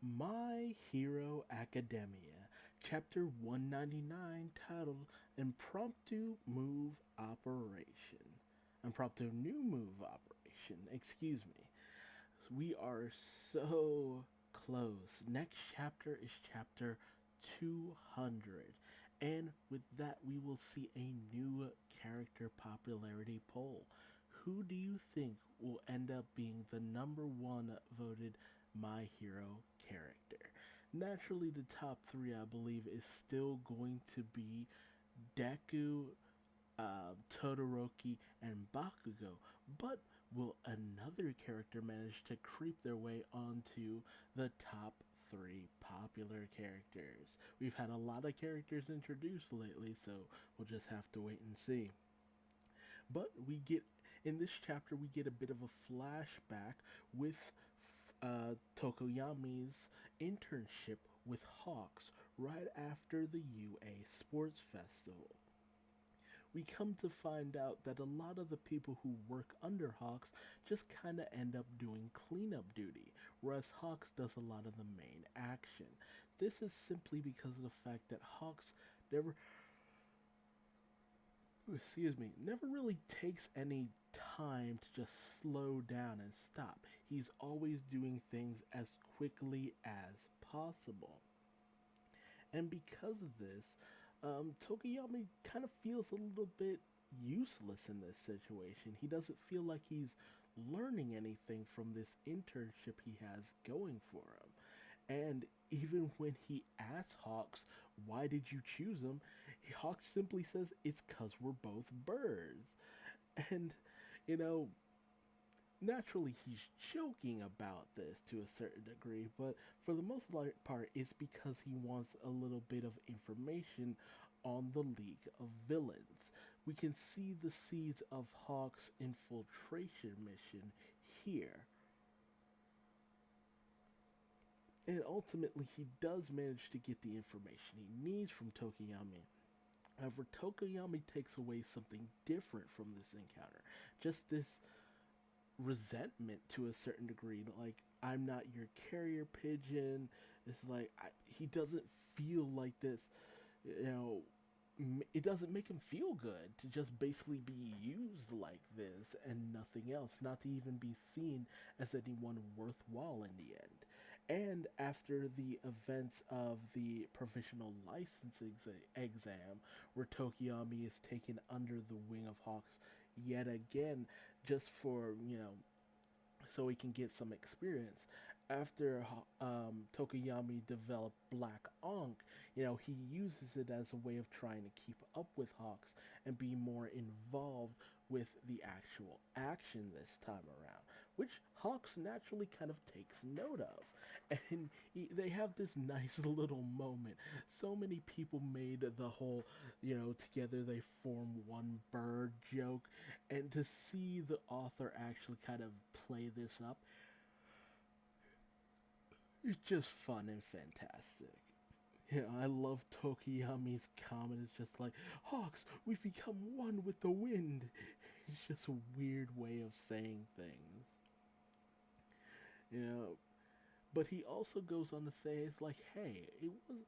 My Hero Academia, Chapter 199, titled Impromptu Move Operation. Impromptu New Move Operation, excuse me. We are so close. Next chapter is chapter 200. And with that, we will see a new character popularity poll. Who do you think will end up being the number one voted My Hero character? Naturally, the top three, I believe, is still going to be Deku, Todoroki, and Bakugo. But will another character manage to creep their way onto the top three popular characters? We've had a lot of characters introduced lately, so we'll just have to wait and see. But we get in this chapter we get a bit of a flashback with Tokoyami's internship with Hawks right after the UA Sports Festival. We come to find out that a lot of the people who work under Hawks just kind of end up doing cleanup duty, whereas Hawks does a lot of the main action. This is simply because of the fact that Hawks never, excuse me, never really takes any time to just slow down and stop. He's always doing things as quickly as possible. And because of this, Tokoyami kind of feels a little bit useless in this situation. He doesn't feel like he's learning anything from this internship he has going for him. And even when he asks Hawks, why did you choose him? Hawks simply says, it's because we're both birds. And, you know, naturally he's joking about this to a certain degree, but for the most part, it's because he wants a little bit of information on the League of Villains. We can see the seeds of Hawk's infiltration mission here. And ultimately, he does manage to get the information he needs from Tokoyami. However, Tokoyami takes away something different from this encounter. Just this resentment to a certain degree. Like, I'm not your carrier pigeon. It's like, he doesn't feel like this, you know, it doesn't make him feel good to just basically be used like this and nothing else, not to even be seen as anyone worthwhile in the end. And after the events of the provisional license exam, where Tokoyami is taken under the wing of Hawks yet again, just for, so he can get some experience. After Tokoyami developed Black Ankh, he uses it as a way of trying to keep up with Hawks and be more involved with the actual action this time around, which Hawks naturally kind of takes note of. And they have this nice little moment. So many people made the whole, together they form one bird joke, and to see the author actually kind of play this up, it's just fun and fantastic. I love Tokoyami's comment. It's just like, Hawks, we've become one with the wind. It's just a weird way of saying things. You know, but he also goes on to say, it's like, hey, it was,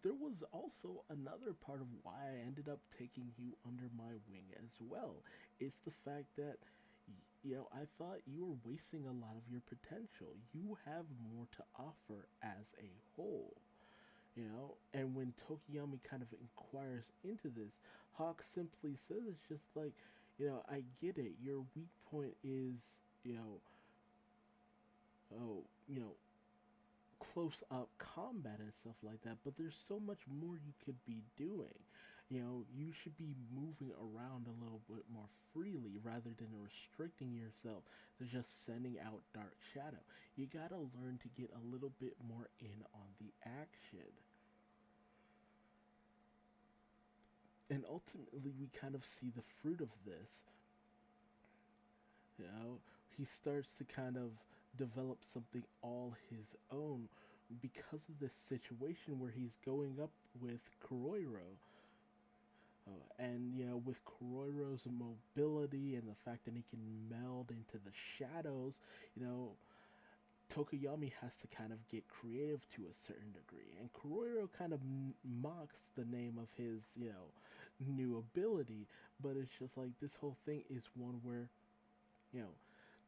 there was also another part of why I ended up taking you under my wing as well. It's the fact that, I thought you were wasting a lot of your potential. You have more to offer as a whole. And when Tokoyami kind of inquires into this, Hawk simply says, it's just like, I get it. Your weak point is, oh, close up combat and stuff like that, but there's so much more you could be doing. You should be moving around a little bit more freely rather than restricting yourself to just sending out Dark Shadow. You gotta learn to get a little bit more in on the action. And ultimately, we kind of see the fruit of this. He starts to kind of develop something all his own because of this situation where he's going up with Kuroiro. And, with Kuroiro's mobility and the fact that he can meld into the shadows, Tokoyami has to kind of get creative to a certain degree, and Kuroiro kind of mocks the name of his, new ability, but it's just like this whole thing is one where, you know,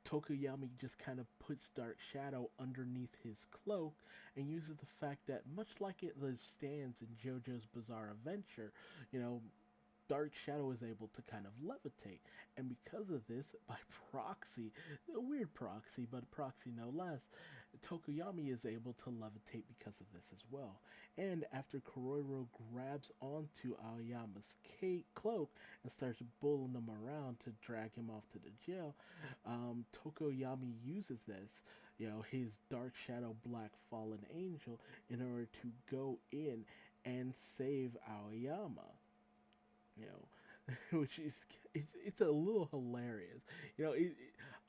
Tokoyami just kind of puts Dark Shadow underneath his cloak and uses the fact that, much like it stands in JoJo's Bizarre Adventure, you know, Dark Shadow is able to kind of levitate. And because of this, by proxy, a weird proxy, but a proxy no less, Tokoyami is able to levitate because of this as well. And after Kuroiro grabs onto Aoyama's cloak and starts bullying him around to drag him off to the jail, Tokoyami uses this, his Dark Shadow Black Fallen Angel, in order to go in and save Aoyama. You know, which is it's a little hilarious.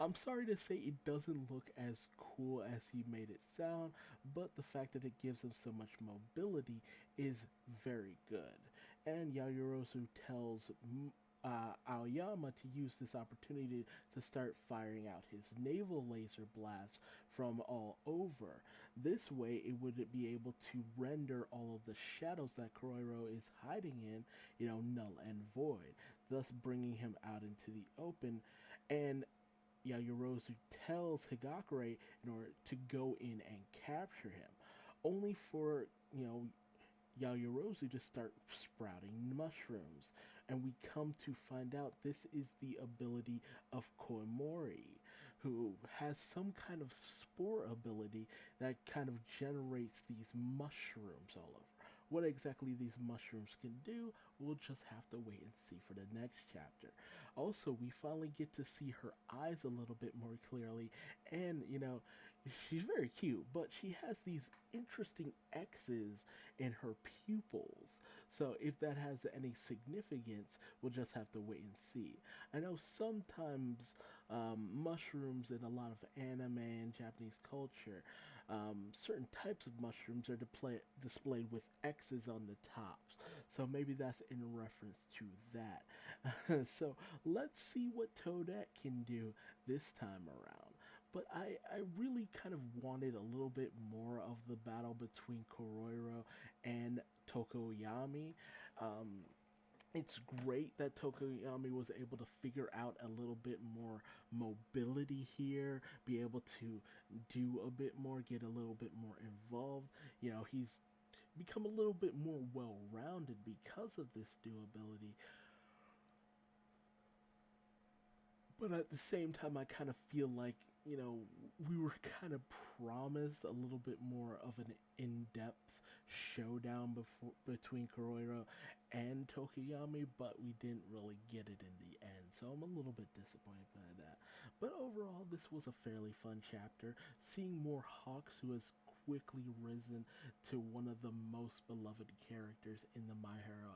I'm sorry to say it doesn't look as cool as he made it sound, but the fact that it gives him so much mobility is very good. And Yaoyorozu tells Aoyama to use this opportunity to start firing out his naval laser blasts from all over. This way, it would be able to render all of the shadows that Kuroiro is hiding in, null and void, thus bringing him out into the open. And Yaoyorozu tells Higakure in order to go in and capture him, only for, Yaoyorozu to start sprouting mushrooms. And we come to find out this is the ability of Koimori, who has some kind of spore ability that kind of generates these mushrooms all over. What exactly these mushrooms can do, we'll just have to wait and see for the next chapter. Also, we finally get to see her eyes a little bit more clearly, and, she's very cute, but she has these interesting X's in her pupils. So if that has any significance, we'll just have to wait and see. I know sometimes mushrooms in a lot of anime and Japanese culture, certain types of mushrooms are displayed with X's on the tops. So maybe that's in reference to that. So let's see what Toadette can do this time around. But I really kind of wanted a little bit more of the battle between Kuroiro and Tokoyami. It's great that Tokoyami was able to figure out a little bit more mobility here, be able to do a bit more, get a little bit more involved. He's become a little bit more well-rounded because of this new ability. But at the same time, I kind of feel like, we were kind of promised a little bit more of an in-depth showdown between Kuroiro and Tokoyami, but we didn't really get it in the end, so I'm a little bit disappointed by that. But overall, this was a fairly fun chapter. Seeing more Hawks, who has quickly risen to one of the most beloved characters in the My Hero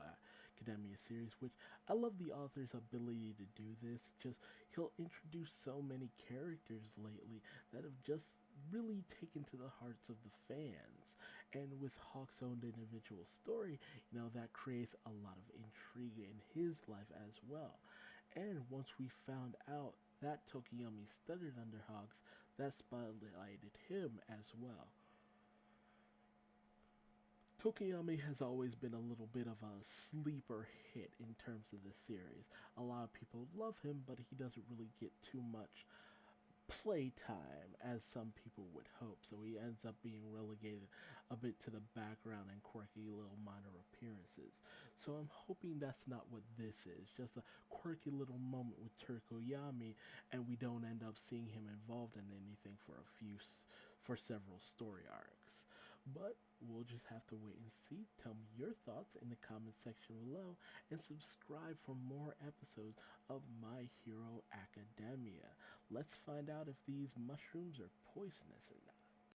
Academia series, which I love the author's ability to do this. Just, he'll introduce so many characters lately that have just really taken to the hearts of the fans. And with Hawk's own individual story, that creates a lot of intrigue in his life as well. And once we found out that Tokoyami studied under Hawks, that spotlighted him as well. Tokoyami has always been a little bit of a sleeper hit in terms of the series. A lot of people love him, but he doesn't really get too much playtime as some people would hope, so he ends up being relegated a bit to the background and quirky little minor appearances. So I'm hoping that's not what this is, just a quirky little moment with Tokoyami, and we don't end up seeing him involved in anything for several story arcs. But we'll just have to wait and see. Tell me your thoughts in the comment section below, and subscribe for more episodes of My Hero Academia. Let's find out if these mushrooms are poisonous or not.